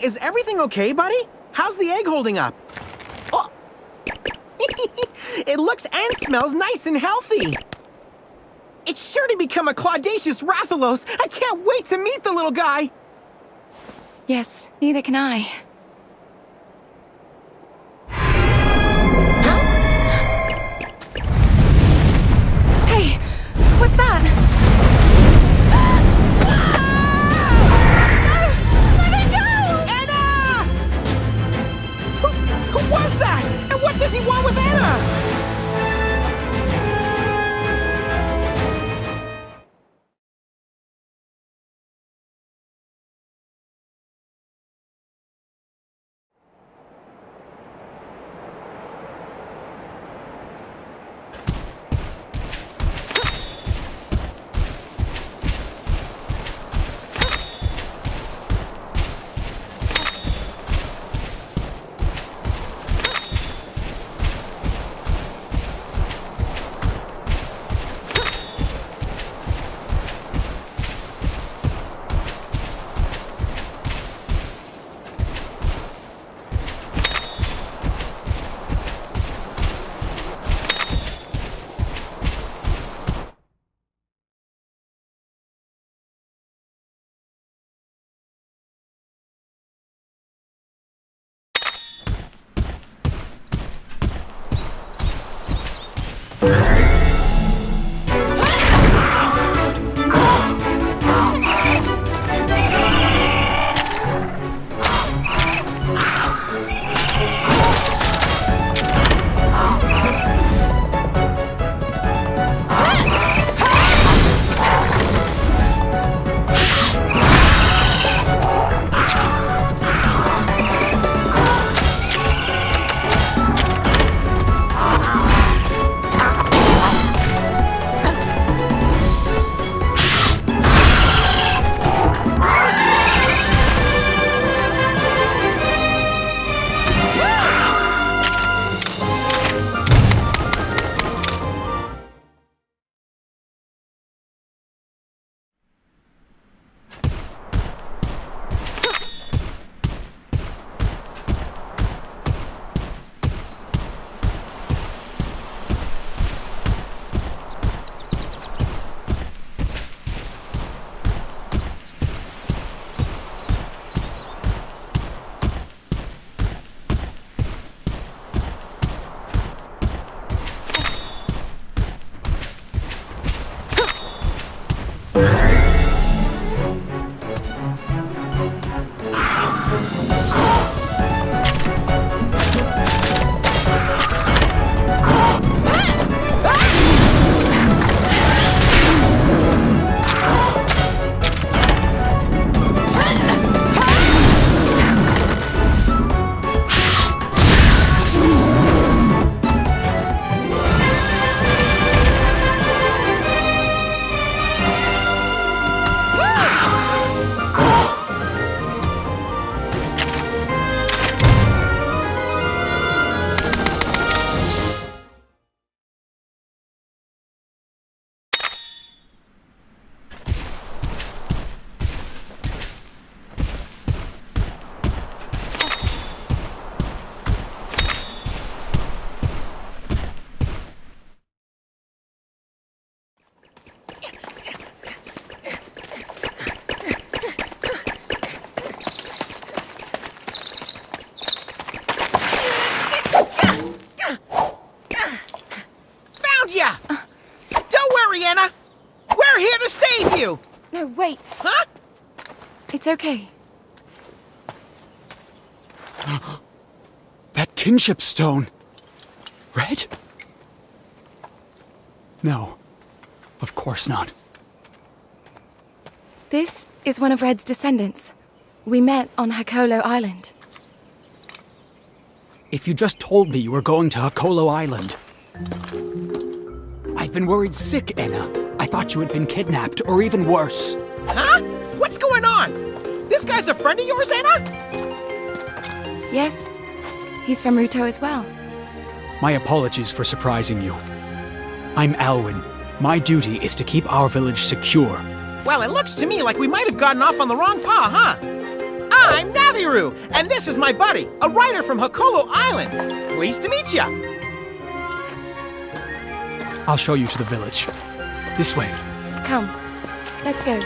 is everything okay, buddy? How's the egg holding up? Oh. It looks and smells nice and healthy. It's sure to become a Claudacious Rathalos. I can't wait to meet the little guy. Yes, neither can I. Hey, what's that? Who was that? And what does he want with Anna? We're here to save you! No, wait. Huh? It's okay. That kinship stone. Red? No. Of course not. This is one of Red's descendants. We met on Hakolo Island. If you just told me you were going to Hakolo Island. I've been worried sick, Enna. I thought you had been kidnapped, or even worse. Huh? What's going on? This guy's a friend of yours, Anna? Yes, he's from Ruto as well. My apologies for surprising you. I'm Alwyn. My duty is to keep our village secure. Well, it looks to me like we might have gotten off on the wrong paw, huh? I'm Naviru, and this is my buddy, a writer from Hakolo Island. Pleased to meet ya. I'll show you to the village. This way. Come, let's go.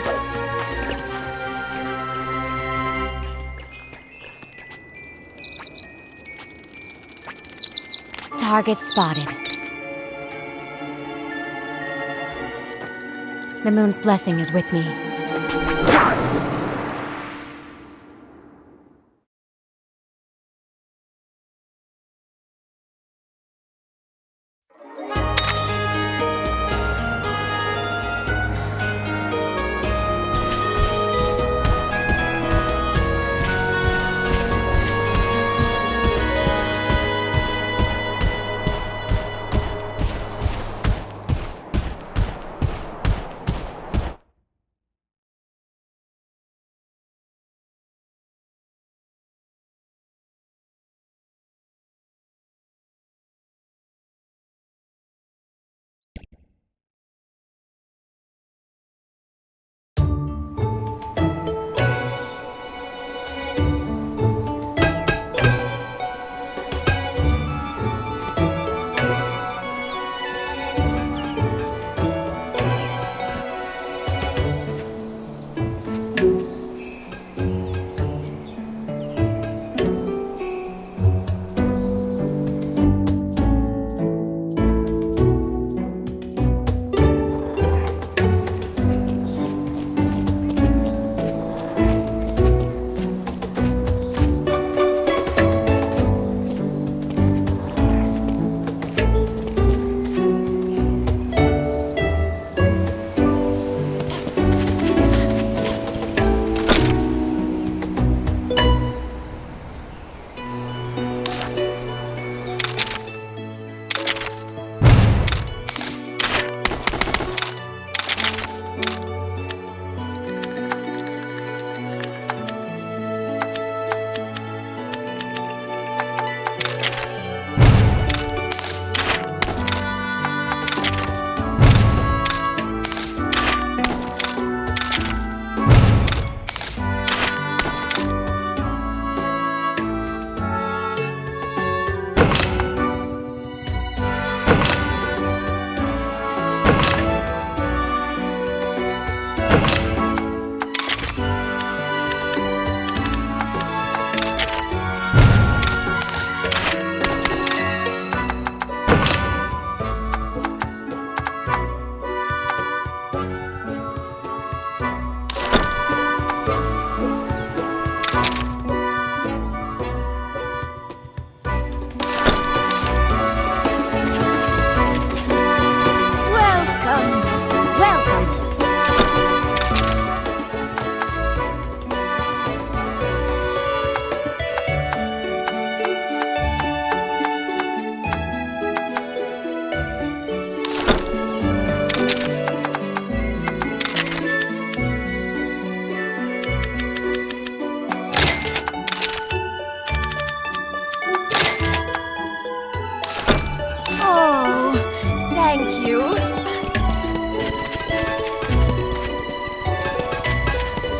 Target spotted. The moon's blessing is with me.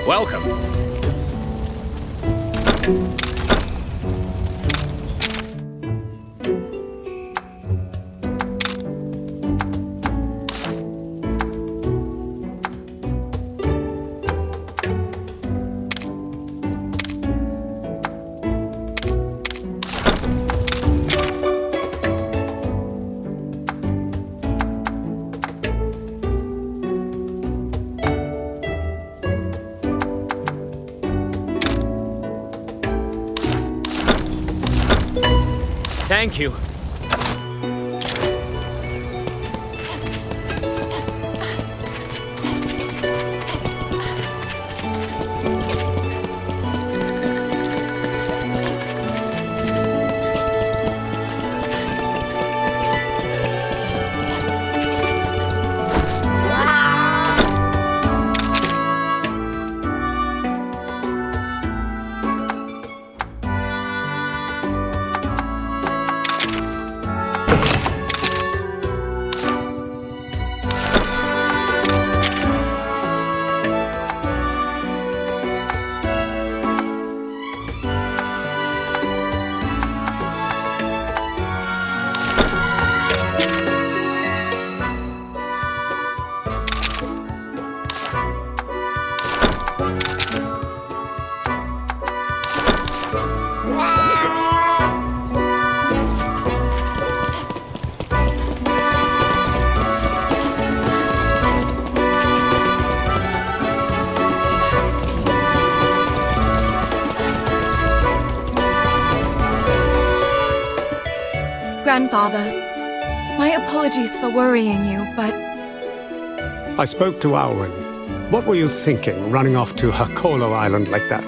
Welcome. Thank you. Grandfather. My apologies for worrying you, but I spoke to Alwyn. What were you thinking, running off to Hakolo Island like that?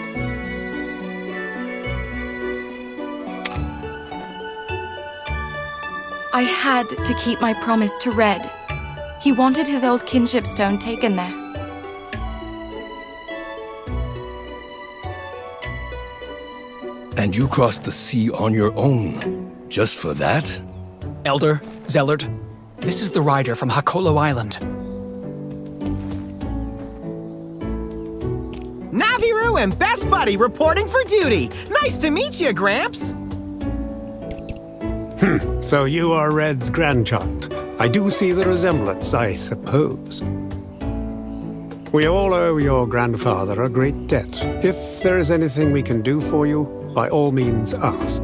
I had to keep my promise to Red. He wanted his old kinship stone taken there. And you crossed the sea on your own, just for that? Elder, Zellard, this is the rider from Hakolo Island. Naviru and Best Buddy reporting for duty. Nice to meet you, Gramps. So you are Red's grandchild. I do see the resemblance, I suppose. We all owe your grandfather a great debt. If there is anything we can do for you, by all means ask.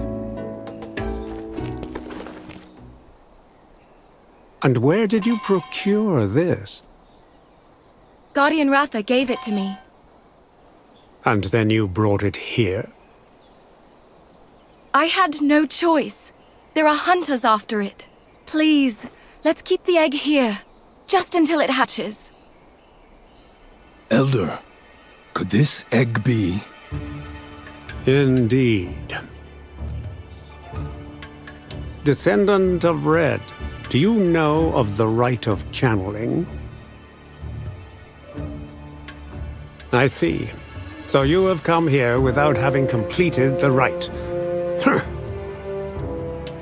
And where did you procure this? Guardian Ratha gave it to me. And then you brought it here? I had no choice. There are hunters after it. Please, let's keep the egg here, just until it hatches. Elder, could this egg be? Indeed. Descendant of Red, do you know of the rite of channeling? I see. So you have come here without having completed the rite.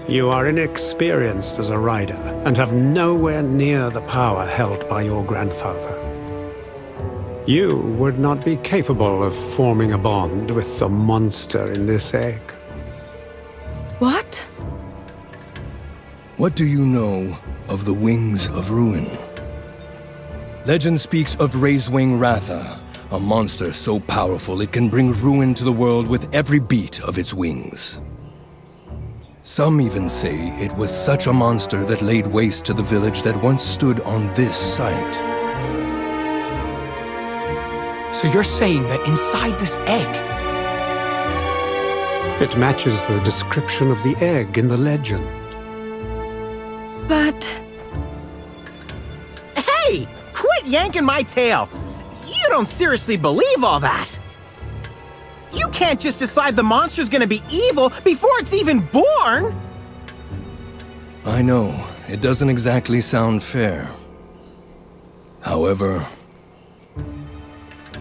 You are inexperienced as a rider, and have nowhere near the power held by your grandfather. You would not be capable of forming a bond with the monster in this egg. What? What do you know of the Wings of Ruin? Legend speaks of Razewing Ratha, a monster so powerful it can bring ruin to the world with every beat of its wings. Some even say it was such a monster that laid waste to the village that once stood on this site. So you're saying that inside this egg, It matches the description of the egg in the legend. But Hey, quit yanking my tail. You don't seriously believe all that. You can't just decide the monster's gonna be evil before it's even born. I know, it doesn't exactly sound fair. However,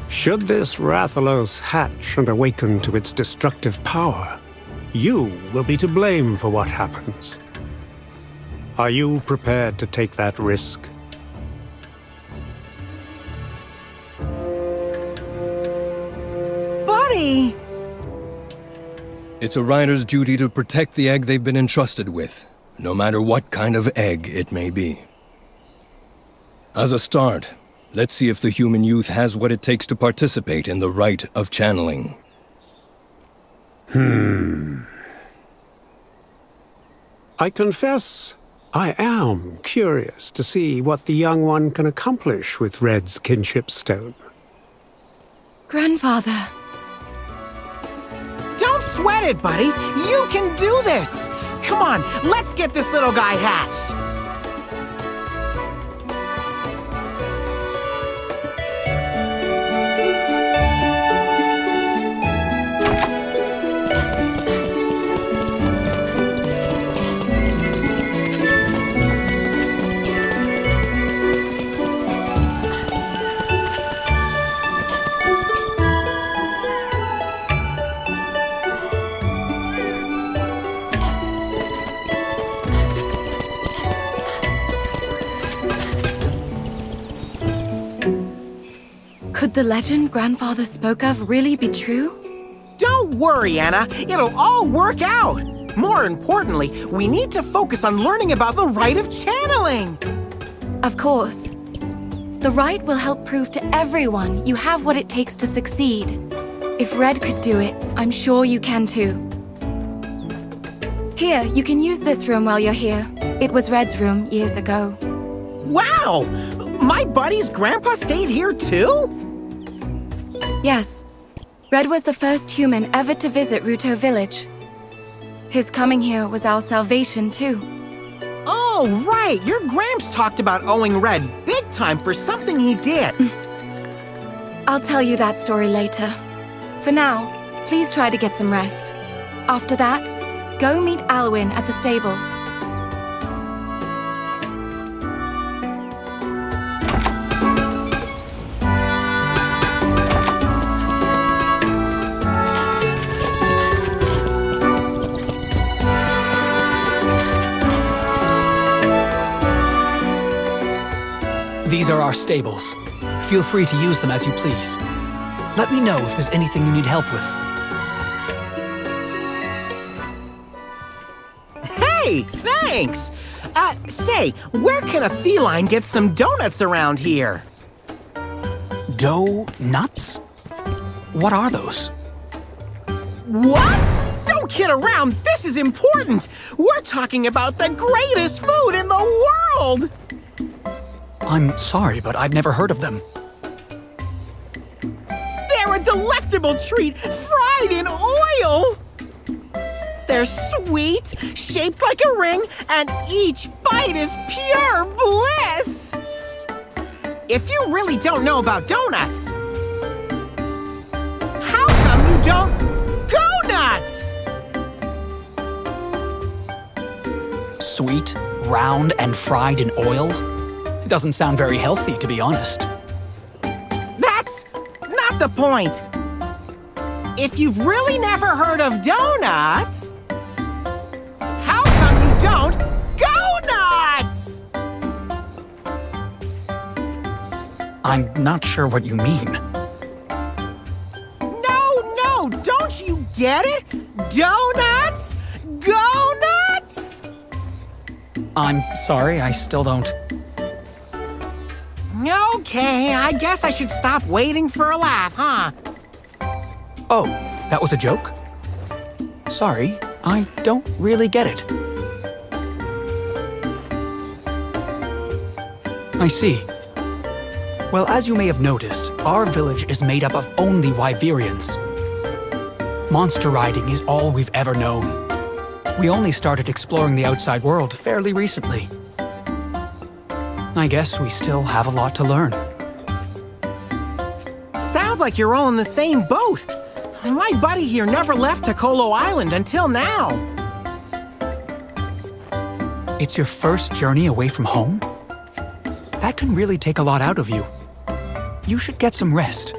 Should this Rathalos hatch and awaken to its destructive power, you will be to blame for what happens. Are you prepared to take that risk? Buddy! it's a rider's duty to protect the egg they've been entrusted with, no matter what kind of egg it may be. As a start, let's see if the human youth has what it takes to participate in the rite of channeling. I confess, I am curious to see what the young one can accomplish with Red's kinship stone. Grandfather, Don't sweat it, buddy. You can do this. Come on, let's get this little guy hatched. could the legend Grandfather spoke of really be true? Don't worry, Anna. It'll all work out. More importantly, we need to focus on learning about the rite of channeling. Of course. The rite will help prove to everyone you have what it takes to succeed. If Red could do it, I'm sure you can too. Here, you can use this room while you're here. It was Red's room years ago. Wow! My buddy's grandpa stayed here too? Yes. Red was the first human ever to visit Ruto Village. His coming here was our salvation, too. Oh, right. Your Gramps talked about owing Red big time for something he did. I'll tell you that story later. For now, please try to get some rest. After that, go meet Alwyn at the stables. These are our stables. Feel free to use them as you please. Let me know if there's anything you need help with. Hey, thanks! Say, where can a feline get some donuts around here? Dough nuts? What are those? What? Don't kid around, this is important! We're talking about the greatest food in the world! I'm sorry, but I've never heard of them. They're a delectable treat, fried in oil! They're sweet, shaped like a ring, and each bite is pure bliss! If you really don't know about donuts, how come you don't go nuts? Sweet, round, and fried in oil? It doesn't sound very healthy, to be honest. That's not the point. If you've really never heard of donuts, how come you don't go nuts? I'm not sure what you mean. No, don't you get it? Donuts? Go nuts? I'm sorry, I still don't. Okay, I guess I should stop waiting for a laugh, huh? Oh, that was a joke? Sorry, I don't really get it. I see. Well, as you may have noticed, our village is made up of only Wyverians. Monster riding is all we've ever known. We only started exploring the outside world fairly recently. I guess we still have a lot to learn. Sounds like you're all in the same boat. My buddy here never left Tokolo Island until now. It's your first journey away from home? That can really take a lot out of you. You should get some rest.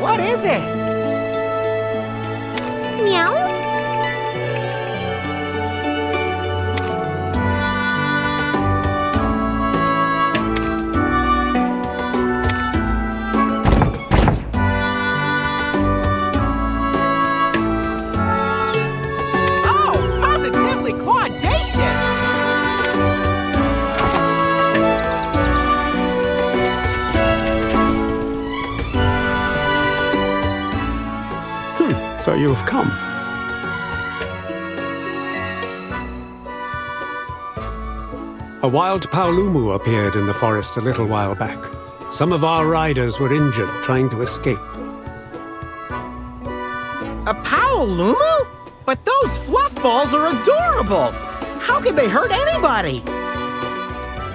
What is it? Meow. So you've come. A wild Paolumu appeared in the forest a little while back. Some of our riders were injured trying to escape. A Paolumu? But those fluff balls are adorable! How could they hurt anybody?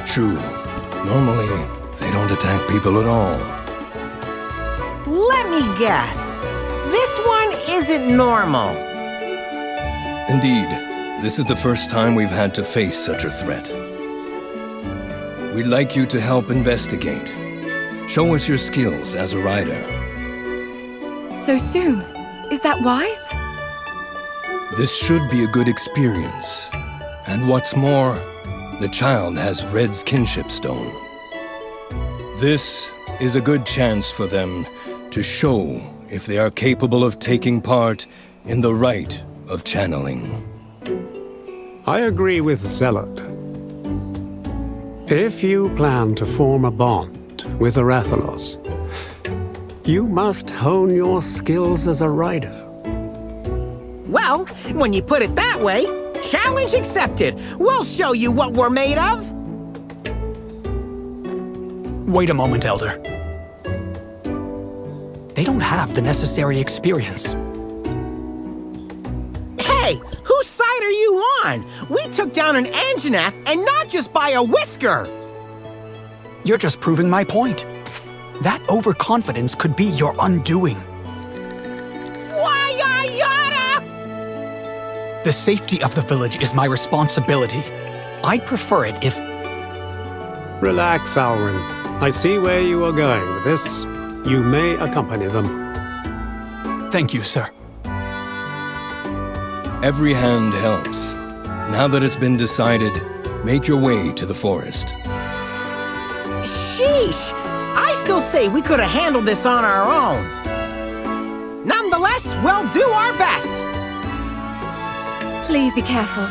True. Normally, they don't attack people at all. Let me guess. This one isn't normal. Indeed, this is the first time we've had to face such a threat. We'd like you to help investigate. Show us your skills as a rider. So soon? Is that wise? This should be a good experience. And what's more, the child has Red's kinship stone. This is a good chance for them to show if they are capable of taking part in the rite of channeling. I agree with Zealot. If you plan to form a bond with Arathalos, you must hone your skills as a rider. Well, when you put it that way, challenge accepted. We'll show you what we're made of. Wait a moment, Elder. They don't have the necessary experience. Hey, whose side are you on? We took down an Anjanath, and not just by a whisker. You're just proving my point. That overconfidence could be your undoing. Why-ya-yada! The safety of the village is my responsibility. I'd prefer it if... Relax, Alwyn. I see where you are going with this. You may accompany them. Thank you, sir. Every hand helps. Now that it's been decided, make your way to the forest. Sheesh! I still say we could have handled this on our own. Nonetheless, we'll do our best. Please be careful.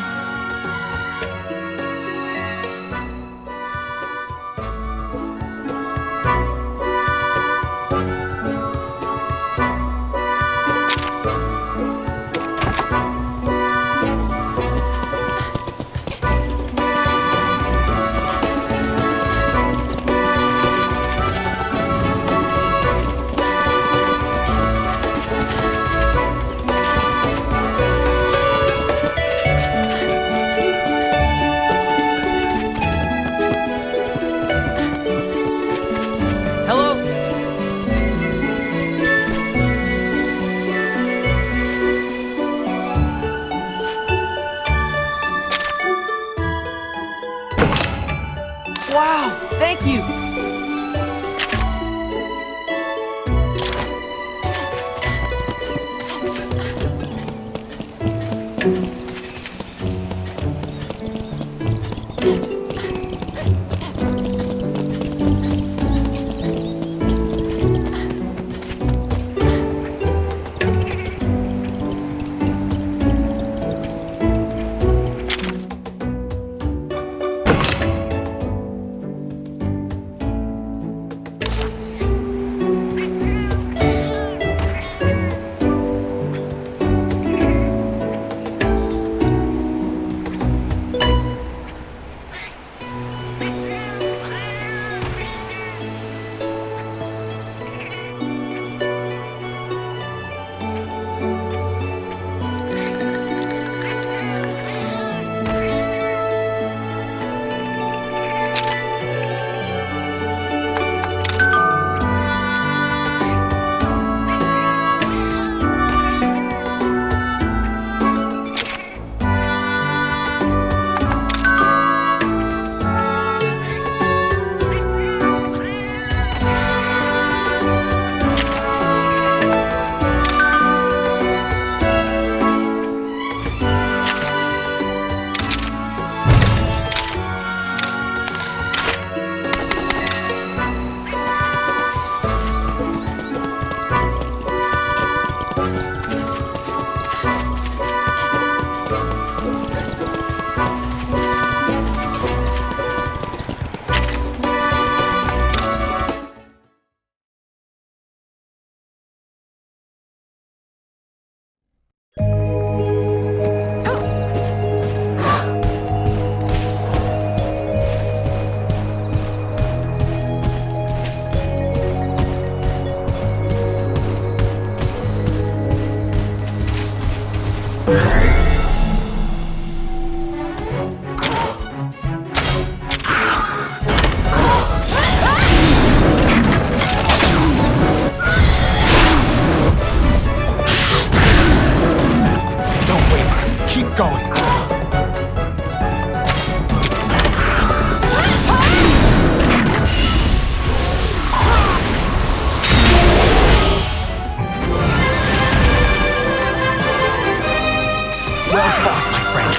Wow, thank you. going. Well fought, my friend.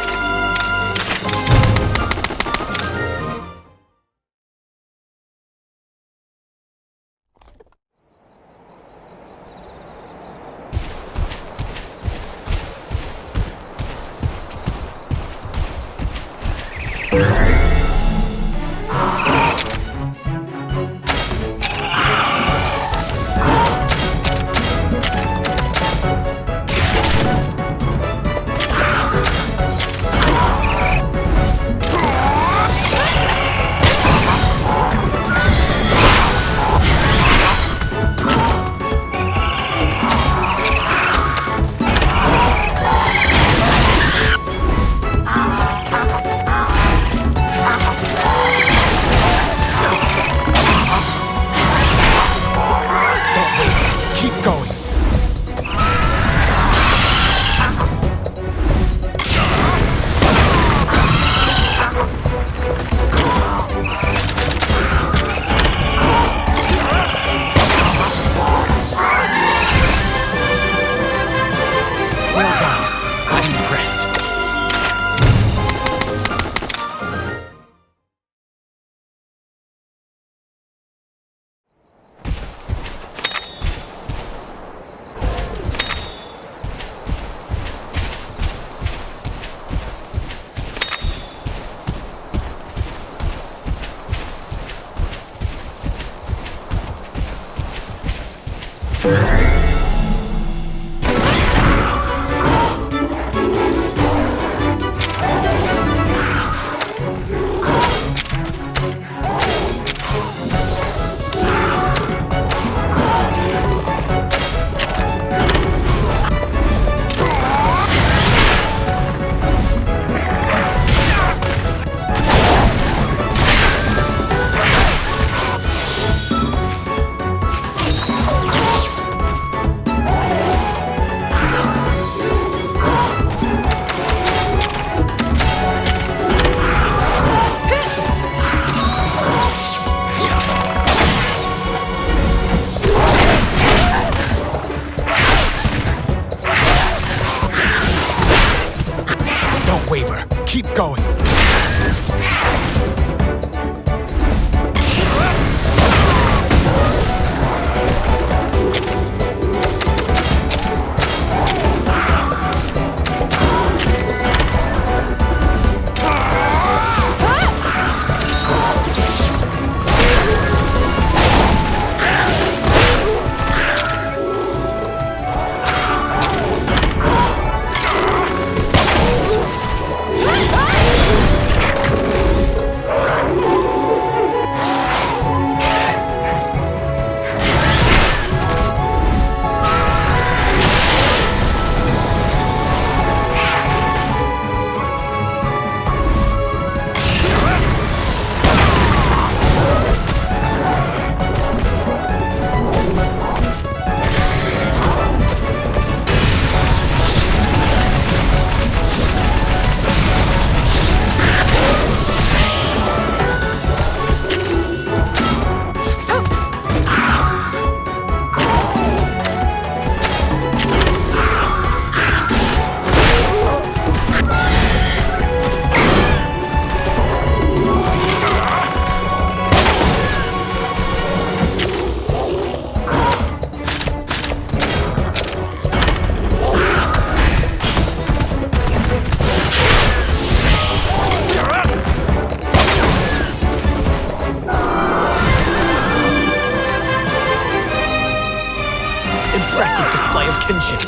Don't wait. Keep going. Well done. I'm impressed. Don't waver. Keep going. Impressive display of kinship.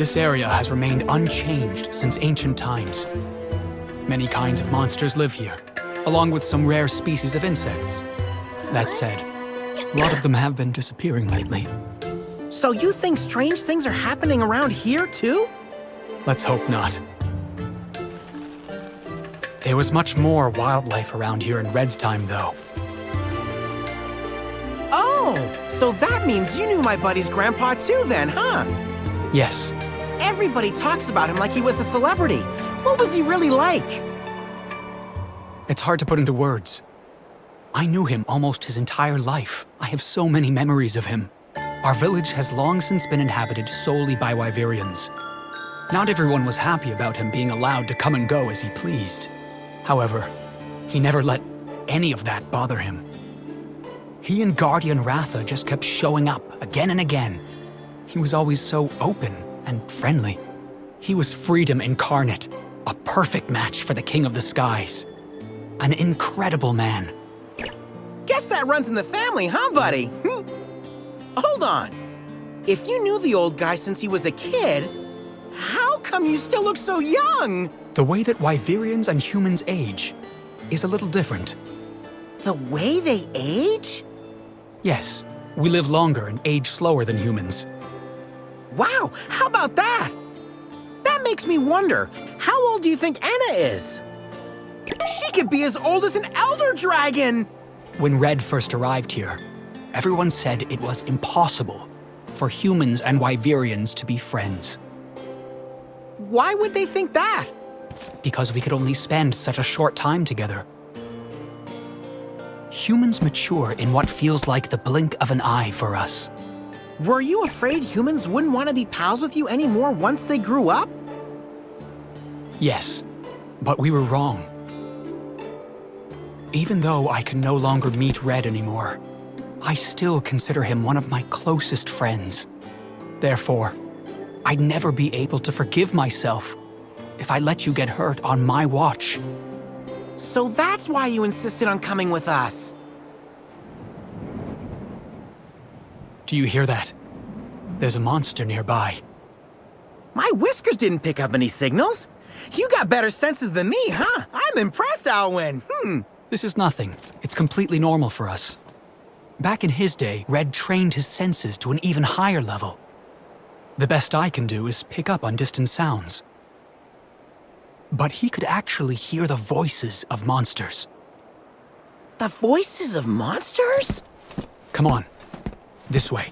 This area has remained unchanged since ancient times. Many kinds of monsters live here, along with some rare species of insects. That said, a lot of them have been disappearing lately. So you think strange things are happening around here, too? Let's hope not. There was much more wildlife around here in Red's time, though. Oh, so that means you knew my buddy's grandpa too then, huh? Yes, Everybody talks about him like he was a celebrity. What was he really like? it's hard to put into words. I knew him almost his entire life. I have so many memories of him. Our village has long since been inhabited solely by Wyverians. Not everyone was happy about him being allowed to come and go as he pleased. However, he never let any of that bother him. He and Guardian Ratha just kept showing up again and again. He was always so open and friendly. He was freedom incarnate, a perfect match for the King of the Skies. An incredible man. Guess that runs in the family, huh, buddy? Hold on. If you knew the old guy since he was a kid, how come you still look so young? The way that Wyverians and humans age is a little different. The way they age? Yes, we live longer and age slower than humans. Wow, how about that? That makes me wonder, how old do you think Anna is? She could be as old as an elder dragon! When Red first arrived here, everyone said it was impossible for humans and Wyverians to be friends, Why would they think that? because we could only spend such a short time together. Humans mature in what feels like the blink of an eye for us. Were you afraid humans wouldn't want to be pals with you anymore once they grew up? Yes, but we were wrong. Even though I can no longer meet Red anymore, I still consider him one of my closest friends. Therefore, I'd never be able to forgive myself if I let you get hurt on my watch. So that's why you insisted on coming with us. Do you hear that? There's a monster nearby. My whiskers didn't pick up any signals. You got better senses than me, huh? I'm impressed, Alwyn. This is nothing. It's completely normal for us. Back in his day, Red trained his senses to an even higher level. The best I can do is pick up on distant sounds. But he could actually hear the voices of monsters. The voices of monsters? Come on. This way.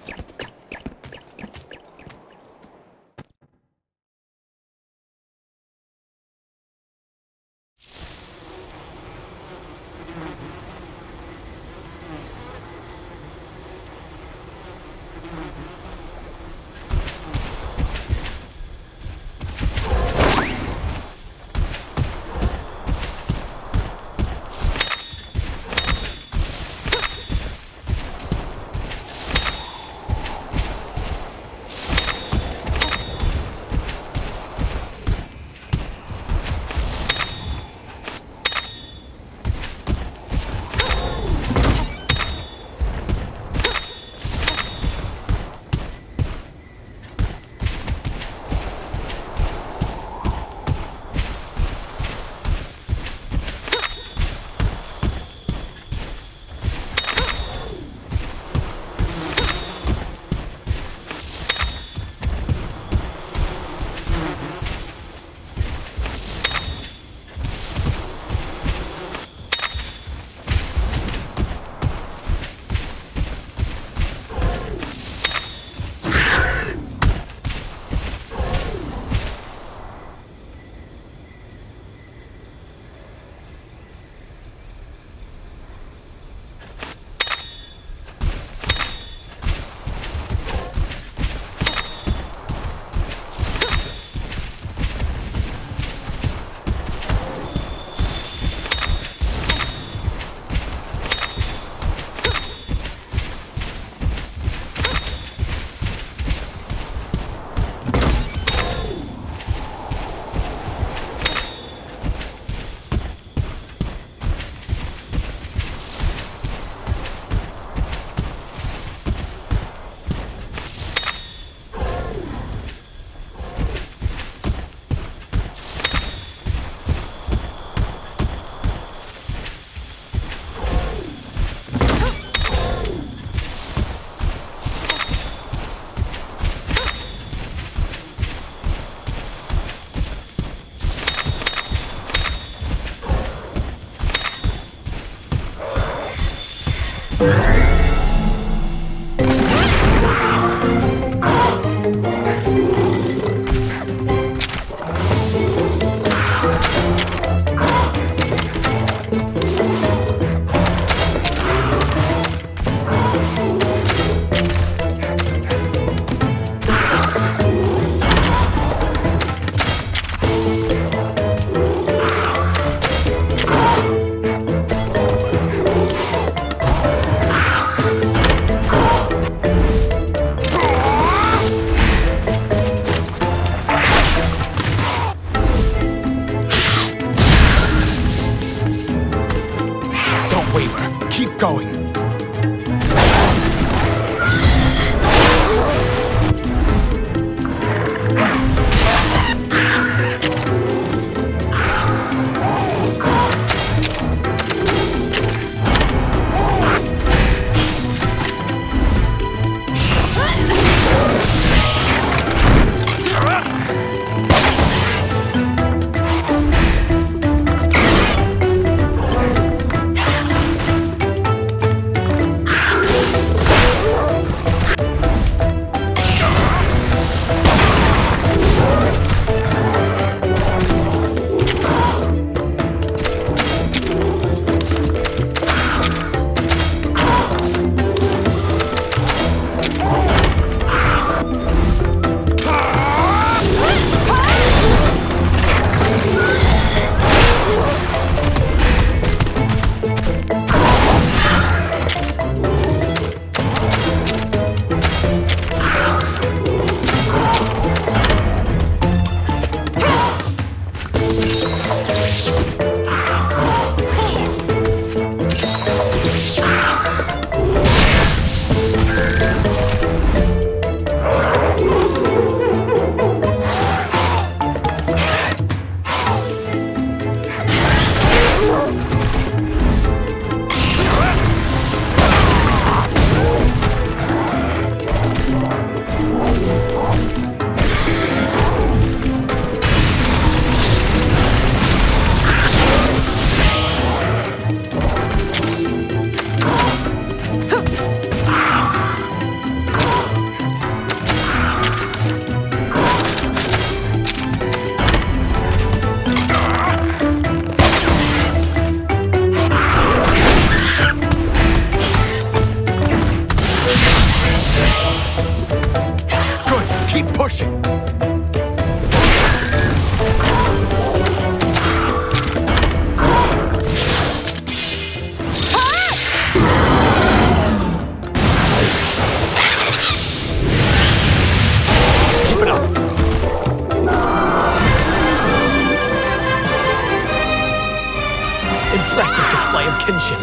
Don't waver. Keep going. Impressive display of kinship.